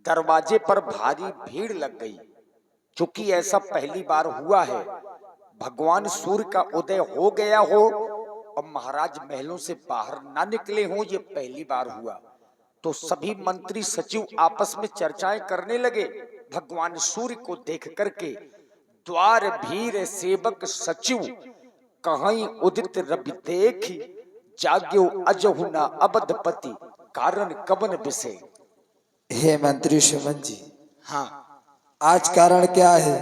दरवाजे पर भारी भीड़ लग गई। चूंकि ऐसा पहली बार हुआ है, भगवान सूर्य का उदय हो गया हो और महाराज महलों से बाहर ना निकले हों, ये पहली बार हुआ। तो सभी मंत्री सचिव आपस में चर्चाएं करने लगे। भगवान सूर्य को देख करके द्वार भीर सेवक सचिव कहीं उदित रवि देखी, जाग्यो अजहु न अबधपति, कारण कवन विषय। हे मंत्री सुमन जी, हाँ, आज कारण क्या है?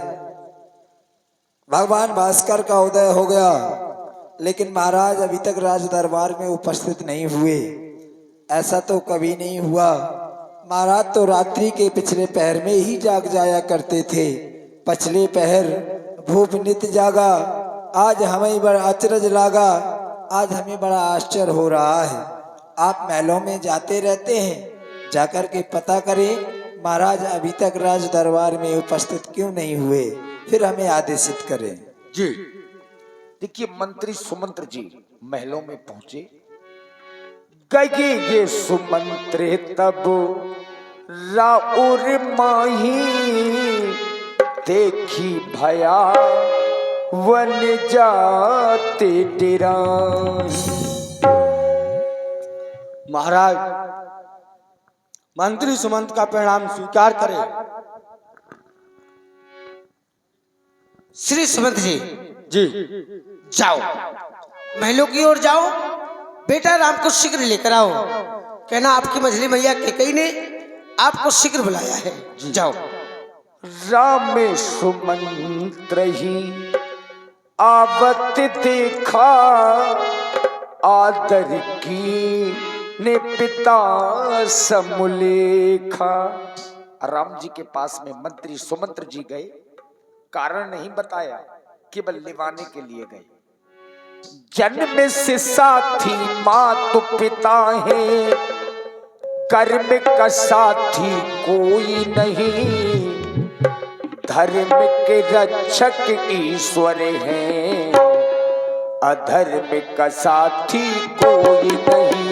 भगवान भास्कर का उदय हो गया, लेकिन महाराज अभी तक राज दरबार में उपस्थित नहीं हुए। ऐसा तो कभी नहीं हुआ। महाराज तो रात्रि के पिछले पहर में ही जाग जाया करते थे। पिछले पहर भूप नित जागा, आज हमें बड़ा अचरज लागा। आज हमें बड़ा आश्चर्य हो रहा है। आप महलों में जाते रहते हैं, जाकर के पता करें महाराज अभी तक राज दरबार में उपस्थित क्यों नहीं हुए, फिर हमें आदेशित करें। जी देखिए, मंत्री सुमंत्र जी महलों में पहुंचे। गए ये सुमंत्र तब राउर माही, देखी भया वन जाते डिराही। महाराज, मंत्री सुमंत का परिणाम स्वीकार करें। श्री सुमंत जी, जी जाओ महलों की ओर जाओ। बेटा राम को शीघ्र लेकर आओ। कहना आपकी मझली मैया कैकेयी ने आपको शीघ्र बुलाया है। जाओ। राम सुमंत्र ही आवत देखा, आदर की ने पिता समुलेखा। राम जी के पास में मंत्री सुमंत्र जी गए। कारण नहीं बताया, केवल लिवाने के लिए गए। जन्म से साथी मातु पिता है, कर्म का साथी कोई नहीं। धर्म के रक्षक ईश्वर हैं, अधर्म का साथी कोई नहीं।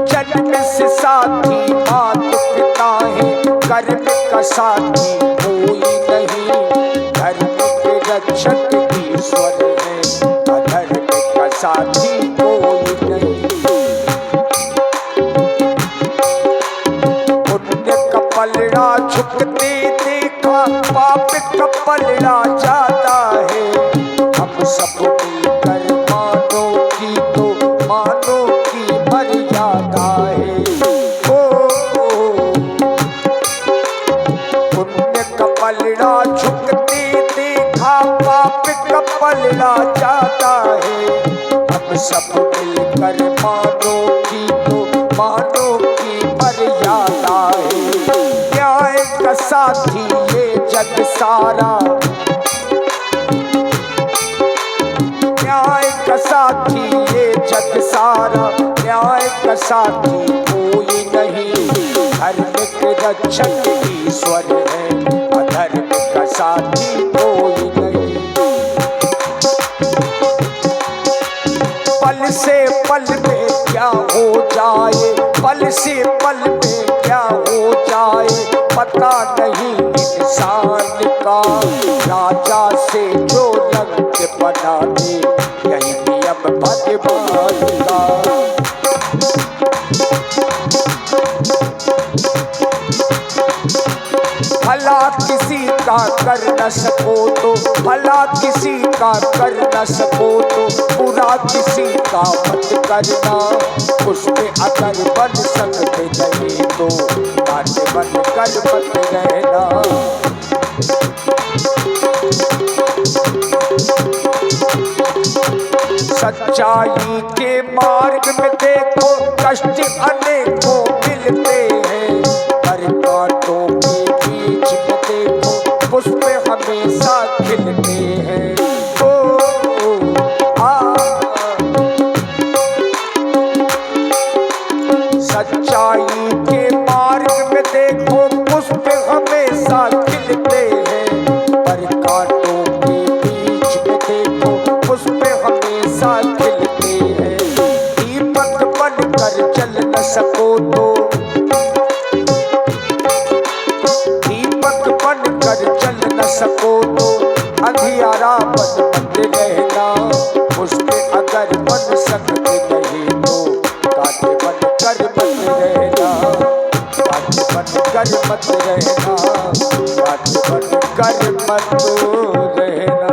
जन्म से साथी मातु पिता है, कर्म का साथी कोई नहीं। धर्म के रक्षक ईश्वर है, अधर्म का साथी कोई नहीं। पुण्य का पलड़ा झुकते देखा, पाप का पलड़ा जाता है। हम सब मिलकर मानो की तो मानो की मर्यादा है। पुण्य का पलड़ा झुकते देखा, पाप का पलड़ा जाता है। हम सब मिलकर मानो की तो मानो की मर्यादा है। न्याय का साथी ये जग सारा, न्याय का साथी ये जग सारा। न्याय का साथी कोई नहीं। धर्म के रक्षक ईश्वर है, अधर्म का साथी कोई नहीं। पल से पल में क्या हो जाए, पल से पल में क्या हो जाए, पता नहीं इंसान का। राजा से जो रंग बना दे, यही नियम भगवान का। भला किसी का कर न सको तो, भला किसी का कर न सको तो, बुरा किसी का मत करना। उसमें अगर बन सकते नहीं तो, कांटे बन कर मत रहना। सच्चाई के मार्ग में देखो, कष्ट अनेकों मिलते हैं। हर कांटों के बीच में देखो, पुष्प हमेशा खिलते हैं। सच्चाई के मार्ग में देखो, पुष्प हमेशा खिलते हैं। पर कांटों के बीच में देखो, पुष्प हमेशा खिलते हैं। दीपक बनकर चल न सको तो दीपक बन कर चल न सको तो अंधियारा बन बंद रहना, मुझके अगर बन सकते नहीं तो कांटे बन कर मत रहना, कांटे बन कर मत रहना, कांटे बन कर मत रहना।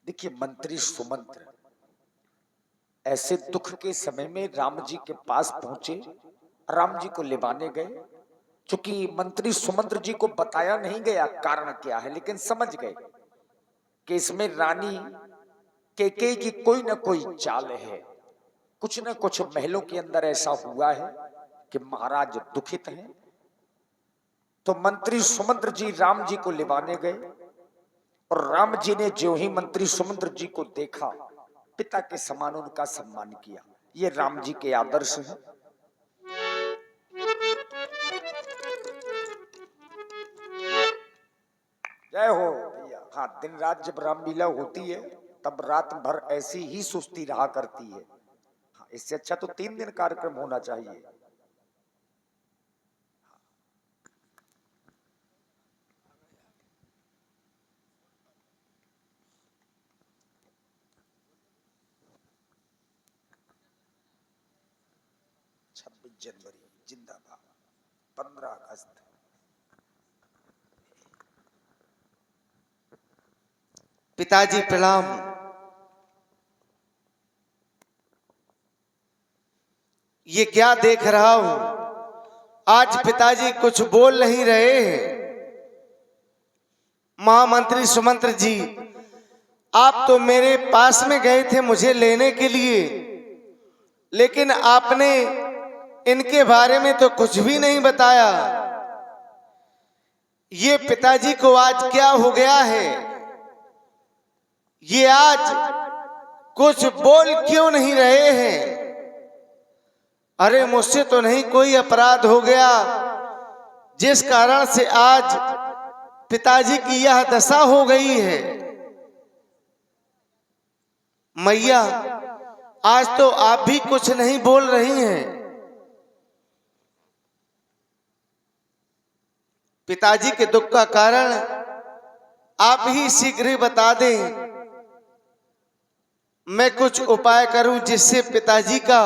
देखिए मंत्री सुमंत्र ऐसे दुख के समय में राम जी के पास पहुंचे, राम जी को लिवाने गए। क्योंकि मंत्री सुमंत्र जी को बताया नहीं गया कारण क्या है, लेकिन समझ गए कि इसमें रानी कैकेयी की कोई ना कोई चाल है। कुछ न कुछ महलों के अंदर ऐसा हुआ है कि महाराज दुखित हैं। तो मंत्री सुमंत्र जी राम जी को लिवाने गए और राम जी ने जो ही मंत्री सुमंत्र जी को देखा, पिता के समान उनका सम्मान किया। ये राम जी के आदर्श हैं। जय हो भैया। हाँ, दिन रात जब रामलीला होती है तब रात भर ऐसी ही सुस्ती रहा करती है। हाँ, इससे अच्छा तो 3 दिन कार्यक्रम होना चाहिए। जनवरी जिंदाबाद, 15 अगस्त। पिताजी प्रणाम। ये क्या देख रहा हूं, आज पिताजी कुछ बोल नहीं रहे हैं। महामंत्री सुमंत्र जी, आप तो मेरे पास में गए थे मुझे लेने के लिए, लेकिन आपने इनके बारे में तो कुछ भी नहीं बताया। ये पिताजी को आज क्या हो गया है, ये आज कुछ बोल क्यों नहीं रहे हैं? अरे मुझसे तो नहीं कोई अपराध हो गया जिस कारण से आज पिताजी की यह दशा हो गई है। मैया, आज तो आप भी कुछ नहीं बोल रही हैं। पिताजी के दुख का कारण आप ही शीघ्र ही बता दें, मैं कुछ उपाय करूं जिससे पिताजी का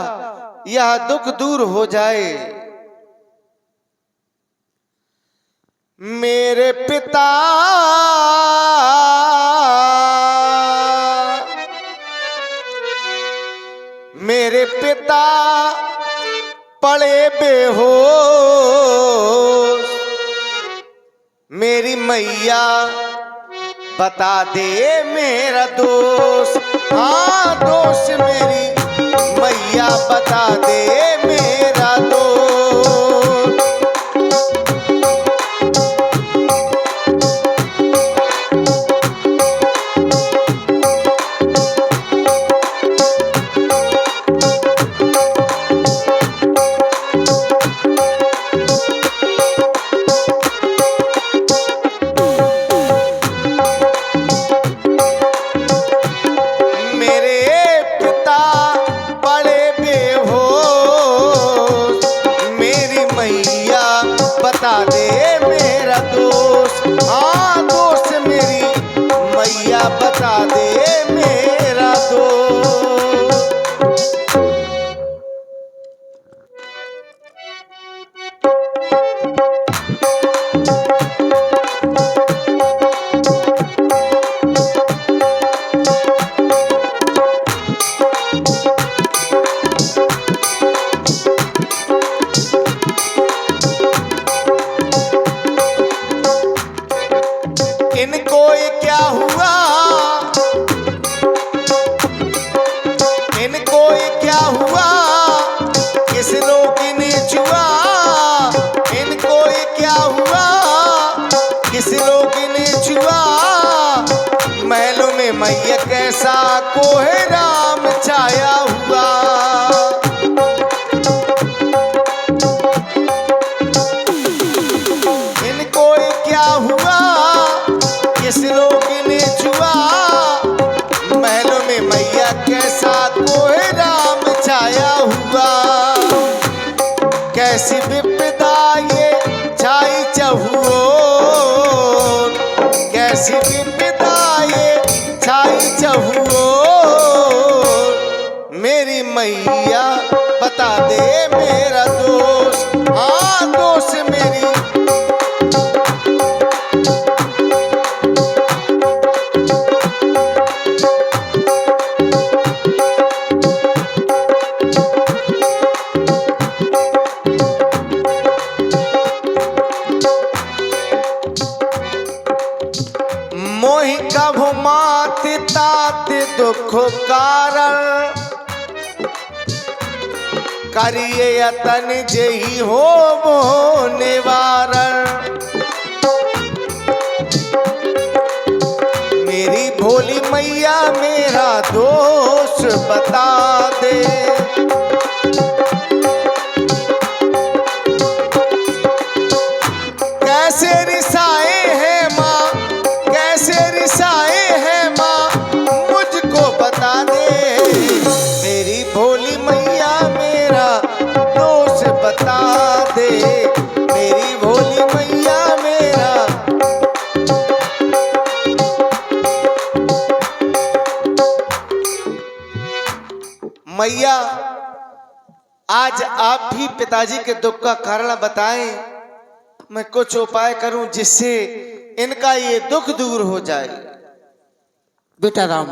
यह दुख दूर हो जाए। मेरे पिता पड़े बेहोश, मेरी मैया बता दे मेरा दोष। हाँ, दोष मेरी मैया बता दे मेरा दोष। बता दे मेरा दोस्त, हाँ दोस्त मेरी मैया बता दे मेरा दोस्त। इनको ये क्या हुआ, इनको ये क्या हुआ, किस रोग ने छुआ, इनको ये क्या हुआ, किस रोग ने छुआ। महलों में मैया कैसा कोहराम छाया हुआ, कैसी विपदा ये छाई चहुओर, कैसी विपदा ये छाई चहुओर। मेरी मैया बता दे मेरा दोष, हाँ दोष मेरी। मोहि कभु मात तात दुख कारण, करिए यतन जेहि हो निवारण। मेरी भोली मैया मेरा दोष बता दे। कैसे रिसाए हैं माँ, कैसे रिसाए हैं माँ, मुझको बता दे। मेरी भोली मैया मेरा दोष बता दे, मेरी भोली मैया मेरा। मैया आज आप भी पिताजी के दुख का कारण बताएं, मैं कुछ उपाय करूं जिससे इनका ये दुख दूर हो जाए। बेटा राम,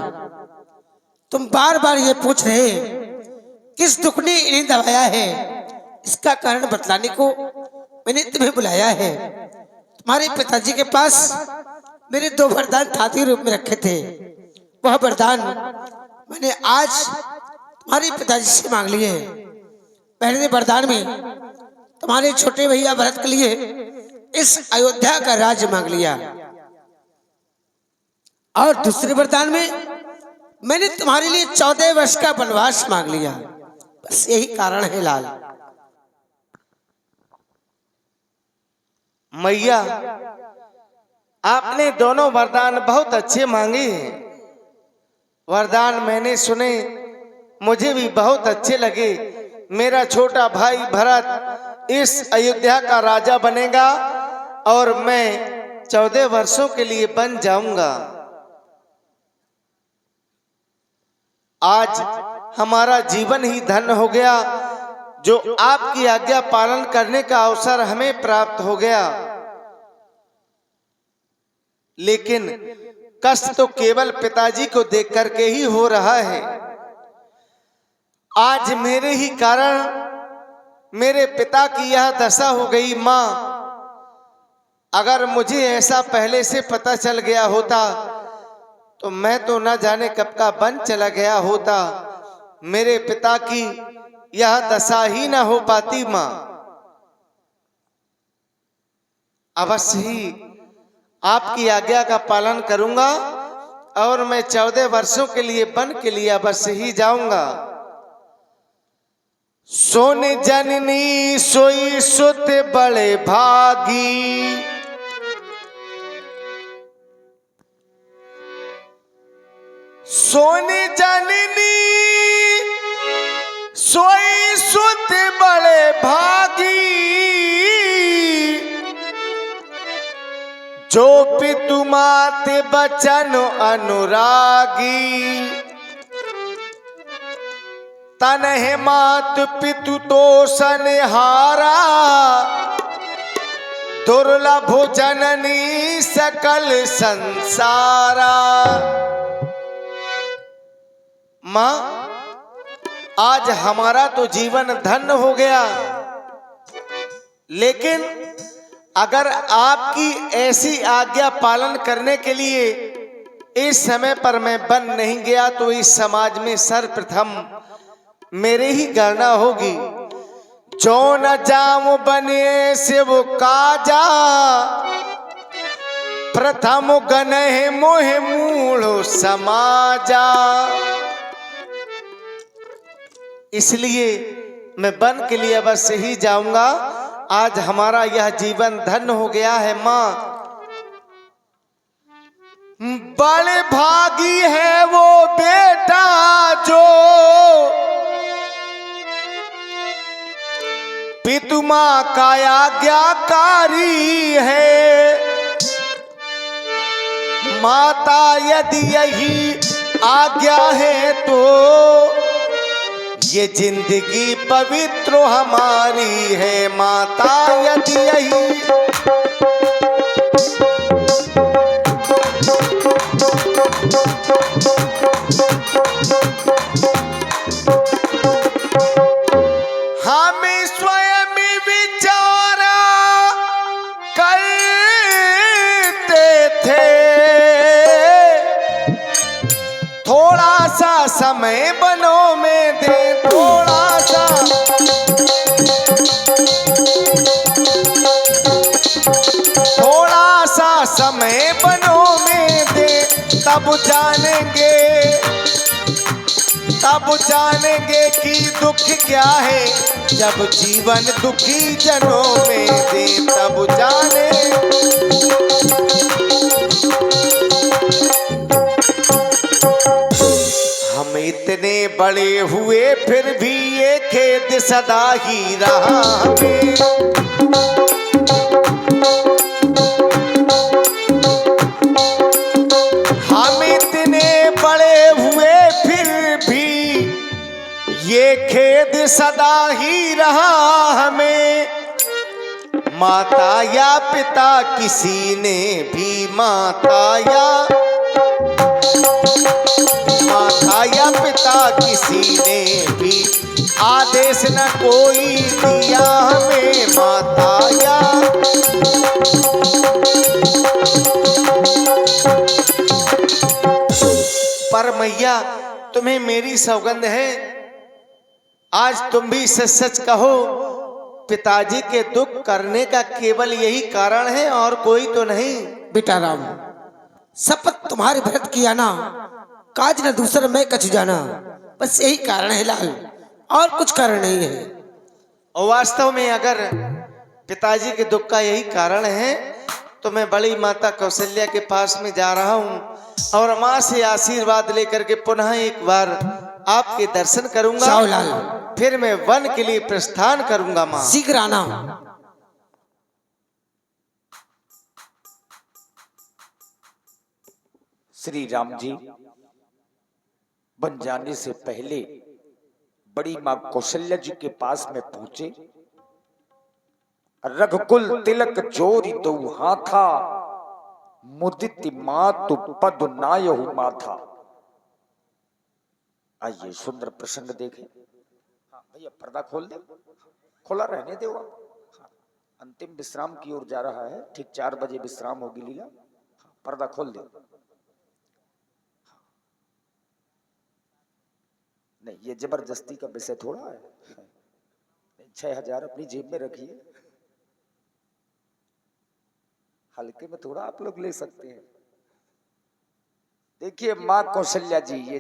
तुम बार बार ये पूछ रहे किस दुख ने इन्हें दबाया है, इसका कारण बतलाने को मैंने तुम्हें बुलाया है। तुम्हारे पिताजी के पास मेरे 2 वरदान थाती रूप में रखे थे। वह वरदान मैंने आज तुम्हारे पिताजी से मांग लिए। पहले वरदान में तुम्हारे छोटे भैया भरत के लिए इस अयोध्या का राज्य मांग लिया, और दूसरे वरदान में मैंने तुम्हारे लिए 14 वर्ष का वनवास मांग लिया। बस यही कारण है लाल। मैया आपने दोनों वरदान बहुत अच्छे मांगे हैं। वरदान मैंने सुने, मुझे भी बहुत अच्छे लगे। मेरा छोटा भाई भरत इस अयोध्या का राजा बनेगा और मैं 14 वर्षों के लिए बन जाऊंगा। आज हमारा जीवन ही धन्य हो गया, जो आपकी आज्ञा पालन करने का अवसर हमें प्राप्त हो गया। लेकिन कष्ट तो केवल पिताजी को देख करके ही हो रहा है। आज मेरे ही कारण मेरे पिता की यह दशा हो गई। माँ, अगर मुझे ऐसा पहले से पता चल गया होता तो मैं तो न जाने कब का बन चला गया होता। मेरे पिता की यह दशा ही न हो पाती। माँ, अवश्य ही आपकी आज्ञा का पालन करूंगा और मैं 14 वर्षों के लिए वन के लिए अवश्य ही जाऊंगा। सोन जननी सोई सुत बड़े भागी, सोन जननी सोई सुत बड़े भागी, जो पितु मात बचन अनुरागी। तनहि मात पितु तो सनहारा, दुर्लभ जननी सकल संसारा। माँ, आज हमारा तो जीवन धन्य हो गया, लेकिन अगर आपकी ऐसी आज्ञा पालन करने के लिए इस समय पर मैं बन नहीं गया तो इस समाज में सर्वप्रथम मेरे ही गणना होगी। जो न जाम बने से वो काजा, प्रथम गनहि मोहि मूढ़ समाजा। इसलिए मैं वन के लिए अवश्य ही जाऊंगा। आज हमारा यह जीवन धन्य हो गया है। माँ, बड़े भागी है वो बेटा जो पितु माँ का आज्ञाकारी है। माता यदि यही आज्ञा है तो ये जिंदगी पवित्र हमारी है। माता यदि यही हमें स्वयं विचारा करते थे, थोड़ा सा समय बनों में दे, थोड़ा सा समय बनों में दे, तब जानेंगे कि दुख क्या है। जब जीवन दुखी जनों में दे, तब जाने। हम इतने बड़े हुए फिर भी ये खेद सदा ही रहा हमें। हम इतने बड़े हुए फिर भी ये खेद सदा ही रहा हमें। माता या पिता किसी ने भी, माता या पिता किसी ने भी आदेश न कोई दिया हमें। माता या पर मैया तुम्हें मेरी सौगंध है, आज तुम भी सच सच कहो, पिताजी के दुख करने का केवल यही कारण है और कोई तो नहीं। बेटा राम, शपथ तुम्हारे भरत किया ना, काज न दूसरा मैं कछु जाना, बस यही कारण है लाल, और कुछ कारण नहीं है। और वास्तव में अगर पिताजी के दुख का यही कारण है तो मैं बड़ी माता कौशल्या के पास में जा रहा हूँ और माँ से आशीर्वाद लेकर के पुनः एक बार आपके दर्शन करूंगा। जाओ लाल, फिर मैं वन के लिए प्रस्थान करूंगा। माँ शीघ्र आना। श्री राम जी बन जाने से पहले बड़ी मां कौशल्या जी के पास में पहुंचे। रघुकुल तिलक जोरी दो हाथा, मुदित मातु पद नायहु माथा। आइए सुंदर प्रसंग देखें। हाँ भैया पर्दा खोल दे, खोला रहने दो। अंतिम विश्राम की ओर जा रहा है, ठीक 4 बजे विश्राम होगी लीला। पर्दा खोल दे। नहीं ये जबरदस्ती का विषय थोड़ा है। 6000 अपनी जेब में रखिए, हल्के में थोड़ा आप लोग ले सकते हैं। देखिए माँ कौशल्या जी ये